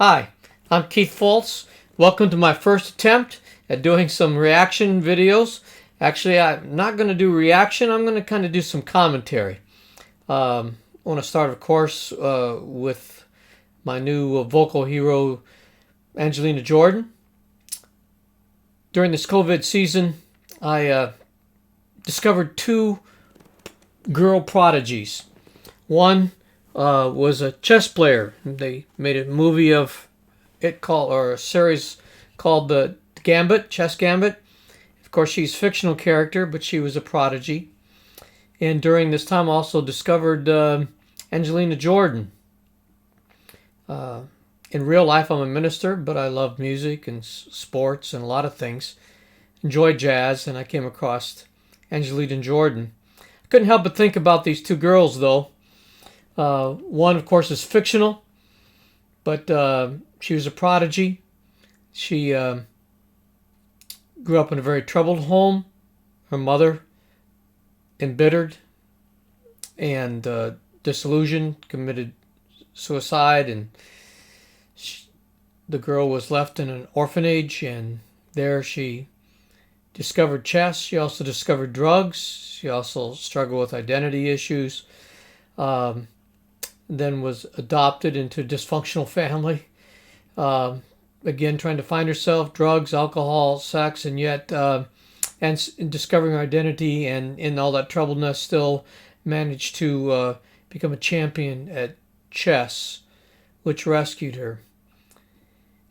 Hi, I'm Keith Foltz. Welcome to my first attempt at doing some reaction videos. Actually, I'm not going to do reaction. I'm going to kind of do some commentary. I want to start, of course, with my new vocal hero, Angelina Jordan. During this COVID season, I discovered two girl prodigies. One was a chess player. They made a movie of it or a series called The Gambit, Chess Gambit. Of course, she's a fictional character, but she was a prodigy. And during this time, I also discovered Angelina Jordan. In real life, I'm a minister, but I love music and sports and a lot of things. Enjoy jazz, and I came across Angelina Jordan. I couldn't help but think about these two girls, though. One, of course, is fictional, but she was a prodigy. She grew up in a very troubled home. Her mother, embittered and disillusioned, committed suicide, and the girl was left in an orphanage, and there she discovered chess. She also discovered drugs. She also struggled with identity issues. Then was adopted into a dysfunctional family. Again, trying to find herself, drugs, alcohol, sex, and yet and discovering her identity, and in all that troubledness still managed to become a champion at chess, which rescued her.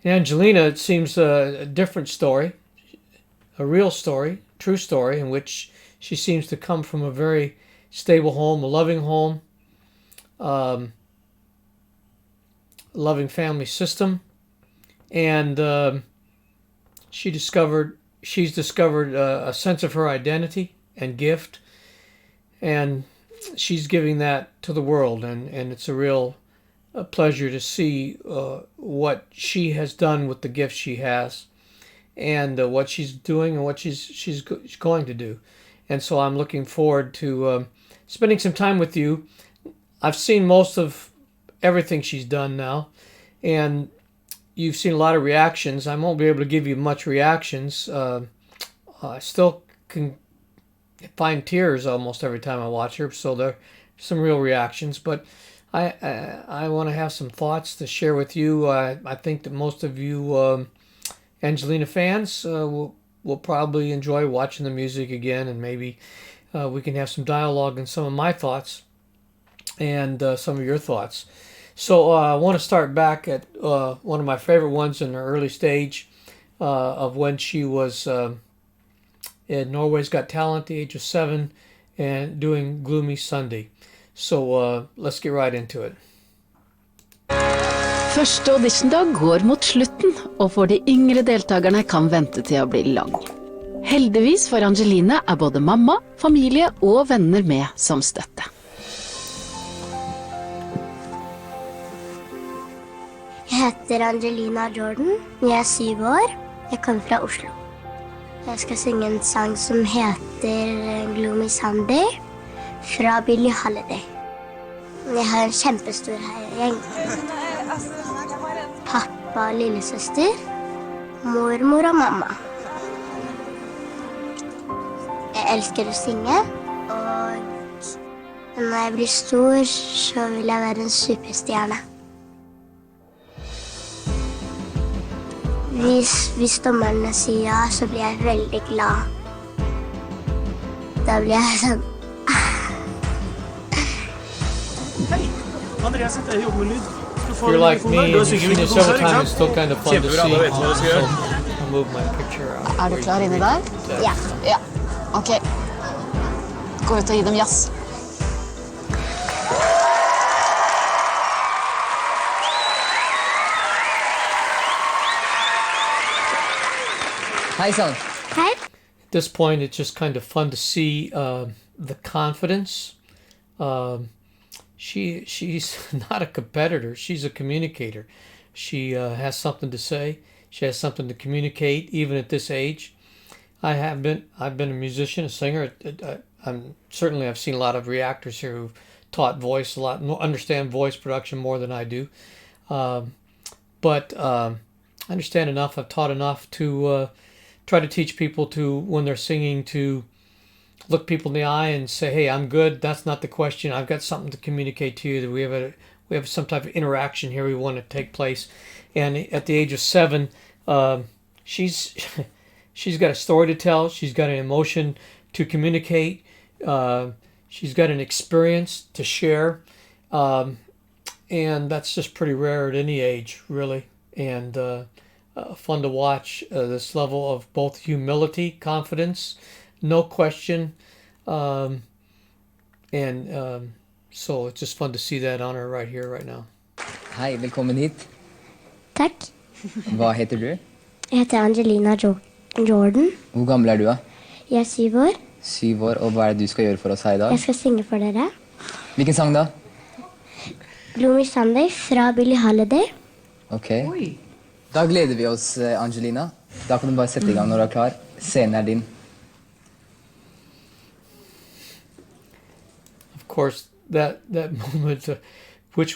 In Angelina, it seems a different story, a real story, true story, in which she seems to come from a very stable home, a loving home, loving family system, and she's discovered a sense of her identity and gift, and she's giving that to the world, and it's a real pleasure to see what she has done with the gift she has, and what she's doing and what she's going to do. And so I'm looking forward to spending some time with you. I've seen most of everything she's done now, and you've seen a lot of reactions. I won't be able to give you much reactions. I still can find tears almost every time I watch her, so there are some real reactions. But I want to have some thoughts to share with you. I think that most of you Angelina fans will probably enjoy watching the music again, and maybe we can have some dialogue and some of my thoughts and some of your thoughts. So I want to start back at one of my favorite ones in the early stage of when she was in Norway's Got Talent at the age of 7 and doing Gloomy Sunday. So let's get right into it. Første auditiondag går mot slutten, og for de yngre deltakerne kan vente til å bli lang. Heldigvis for Angelina er både mamma, familie og venner med som støtte. Jeg heter Angelina Jordan, jeg er 7 år, jeg kommer fra Oslo. Jeg skal synge en sang som heter Gloomy Sunday fra Billie Holiday. Jeg har en kjempestor gjeng. Pappa og lillesøster, mormor og mamma. Jeg elsker å synge, og når jeg blir stor, så vil jeg være en superstjerne. Hvis dommerne sier ja, så blir jeg veldig glad. Da blir jeg sånn... Hei, Andreas heter jeg jobber med lyd. If you're like me and you've seen it several times, it's still kind of fun to see. So I'll move my picture out. Du klar inni der? Ja. Ja. Ok. Gå ut og gi dem jazz. Hei sann. Hei. At this point, it's just kind of fun to see the confidence. She's not a competitor. She's a communicator. She has something to say. She has something to communicate, even at this age. I've been a musician, a singer. I've seen a lot of reactors here who've taught voice a lot, understand voice production more than I do. but I understand enough. I've taught enough to try to teach people to, when they're singing, to look people in the eye and say, "Hey, I'm good. That's not the question. I've got something to communicate to you. That we have some type of interaction here. We want to take place." And at the age of 7, she's she's got a story to tell. She's got an emotion to communicate. She's got an experience to share, and that's just pretty rare at any age, really. And fun to watch this level of both humility, confidence, no question, and so it's just fun to see that on her right here, right now. Hei, velkommen hit. Takk. Hva heter du? Jeg heter Angelina Jordan. Hvor gammel er du da? Jeg er 7 år. 7 år, og hva er det du skal gjøre for oss her i dag? Jeg skal synge for dere. Hvilken sang da? Gloomy Sunday fra Billie Holiday. Ok. Da gleder vi oss, Angelina. Da kan du bare sette i gang når du er klar. Scenen er din. Of course, that moment, which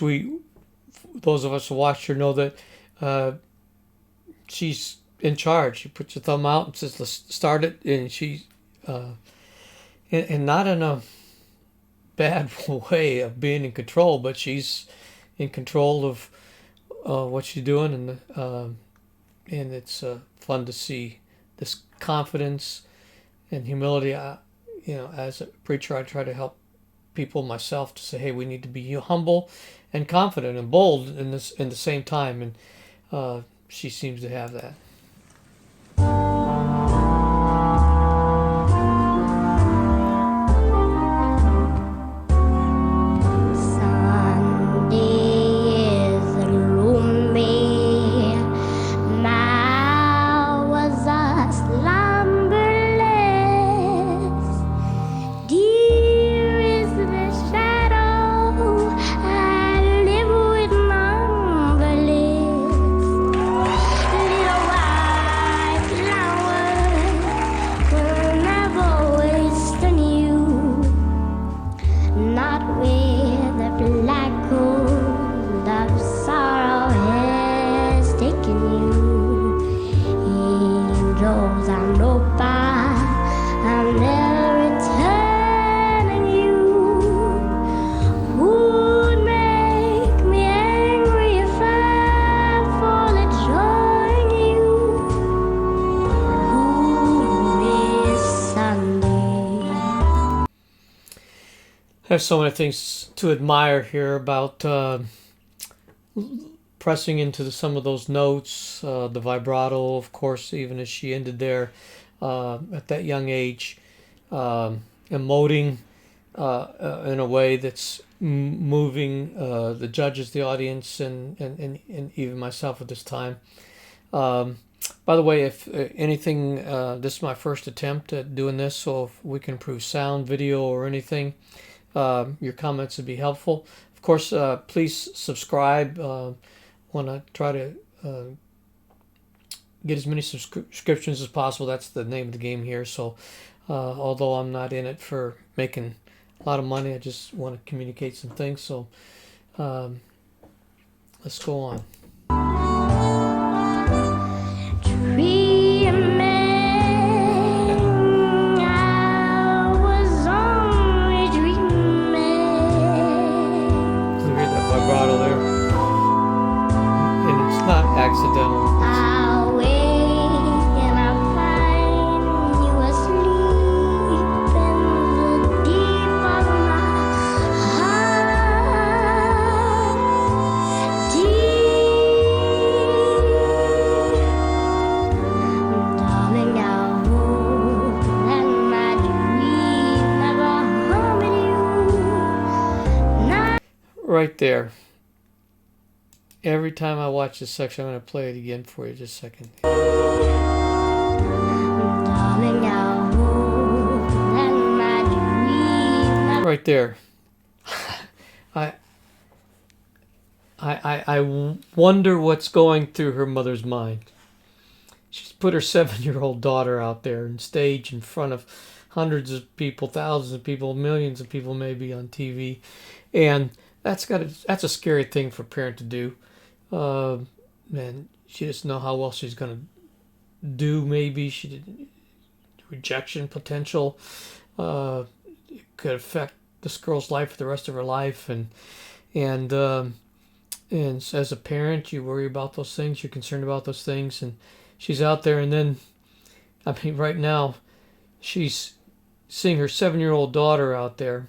those of us who watched her know that she's in charge. She puts her thumb out and says, "Let's start it," and she, and not in a bad way of being in control, but she's in control of what she's doing, and it's fun to see this confidence and humility. As a preacher, I try to help people myself to say, "Hey, we need to be humble and confident and bold in the same time," and she seems to have that. There's so many things to admire here about pressing into some of those notes, the vibrato, of course, even as she ended there at that young age, emoting in a way that's moving the judges, the audience, and even myself at this time. By the way, if anything, this is my first attempt at doing this, so if we can improve sound, video, or anything, your comments would be helpful. Of course, please subscribe. Want to try to get as many subscriptions as possible. That's the name of the game here. So although I'm not in it for making a lot of money, I just want to communicate some things. So let's go on. Vibrato there, and it's not accidental. Right there. Every time I watch this section, I'm going to play it again for you just a second. Right there. I wonder what's going through her mother's mind. She's put her 7-year-old daughter out there on stage in front of hundreds of people, thousands of people, millions of people maybe on TV, and that's a scary thing for a parent to do. and she doesn't know how well she's going to do. Maybe she did rejection potential. It could affect this girl's life for the rest of her life, and as a parent, you worry about those things. You're concerned about those things, and she's out there, and then, I mean, right now, she's seeing her 7-year-old daughter out there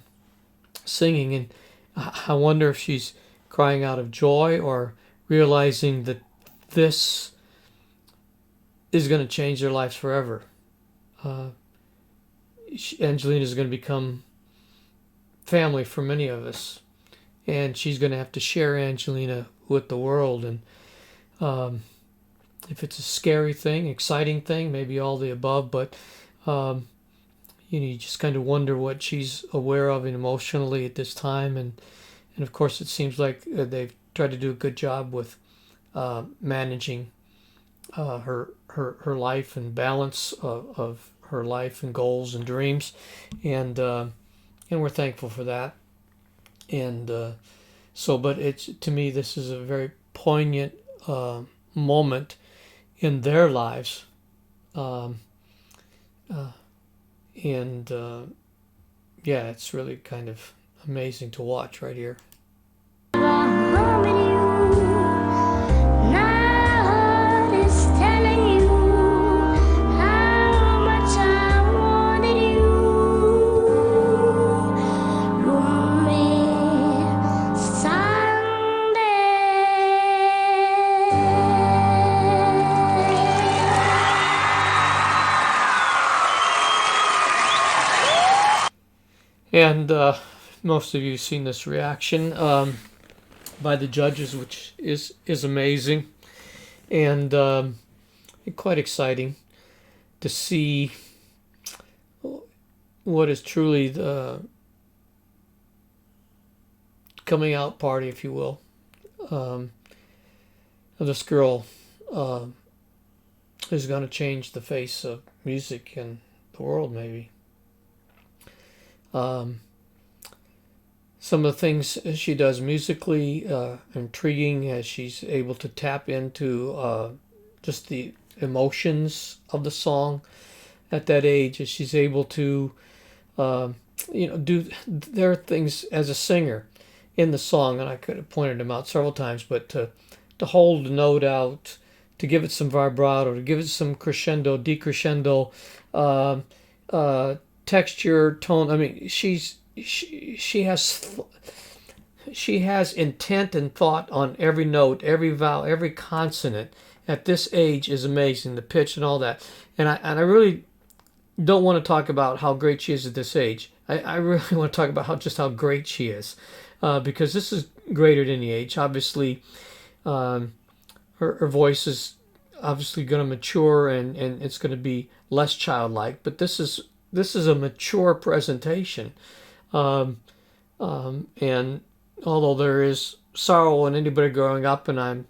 singing, and I wonder if she's crying out of joy or realizing that this is going to change their lives forever. Angelina is going to become family for many of us, and she's going to have to share Angelina with the world. And if it's a scary thing, exciting thing, maybe all the above, but you just kind of wonder what she's aware of emotionally at this time. And of course, it seems like they've tried to do a good job with managing her life and balance of her life and goals and dreams, and we're thankful for that. And but it's, to me, this is a very poignant moment in their lives, and it's really kind of amazing to watch right here. And most of you have seen this reaction by the judges, which is amazing, and quite exciting to see what is truly the coming out party, if you will, of this girl is going to change the face of music in the world, maybe. Some of the things she does musically intriguing, as she's able to tap into just the emotions of the song at that age, as she's able to there are things as a singer in the song, and I could have pointed them out several times, but to hold the note out, to give it some vibrato, to give it some crescendo, decrescendo, texture, tone. I mean, she has intent and thought on every note, every vowel, every consonant. At this age is amazing, the pitch and all that. And I really don't want to talk about how great she is at this age. I really want to talk about how great she is, because this is greater than the age. Obviously, her voice is obviously going to mature, and it's going to be less childlike. But this is a mature presentation, and although there is sorrow in anybody growing up, and I'm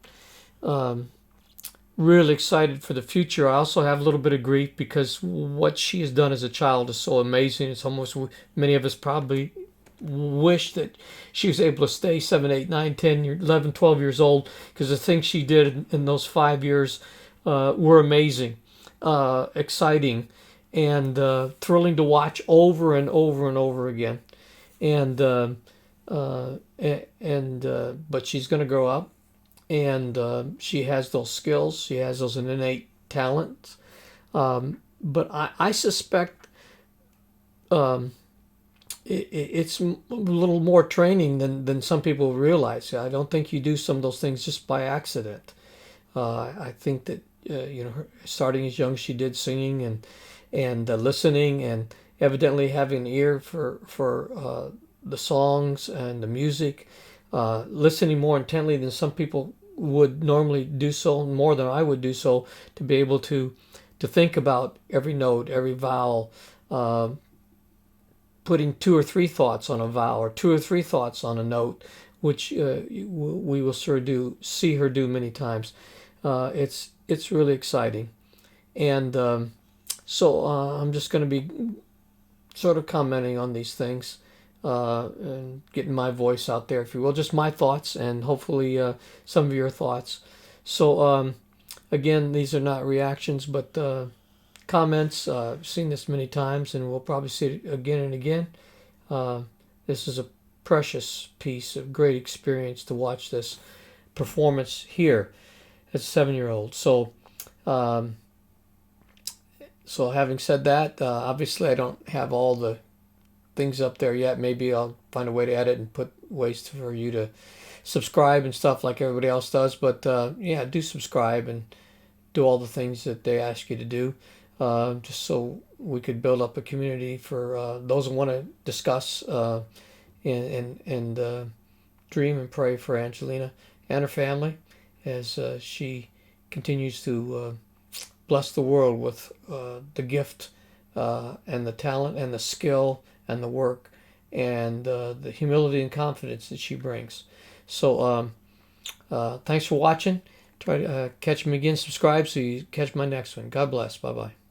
really excited for the future, I also have a little bit of grief, because what she has done as a child is so amazing. It's almost, many of us probably wish that she was able to stay 7, 8, 9, 10, 11, 12 years old, because the things she did in those 5 years were amazing, exciting, and thrilling to watch over and over and over again. And but she's going to grow up, and she has those skills. She has those innate talents. But I suspect it's a little more training than some people realize. I don't think you do some of those things just by accident. I think that her starting as young as she did, singing and listening, and evidently having an ear for the songs and the music, listening more intently than some people would normally do so, more than I would do so, to be able to think about every note, every vowel, putting 2 or 3 thoughts on a vowel, or 2 or 3 thoughts on a note, which we will see her do many times. It's really exciting. And so I'm just going to be sort of commenting on these things, and getting my voice out there, if you will, just my thoughts, and hopefully some of your thoughts. So again, these are not reactions, but comments. I've seen this many times, and we'll probably see it again and again. This is a precious piece of great experience to watch this performance here as a 7-year-old. So having said that, obviously I don't have all the things up there yet. Maybe I'll find a way to edit and put ways for you to subscribe and stuff like everybody else does. But yeah, do subscribe and do all the things that they ask you to do, just so we could build up a community for those who want to discuss and dream and pray for Angelina and her family as she continues to bless the world with the gift and the talent and the skill and the work and the humility and confidence that she brings. So thanks for watching. Try to catch me again. Subscribe so you catch my next one. God bless. Bye-bye.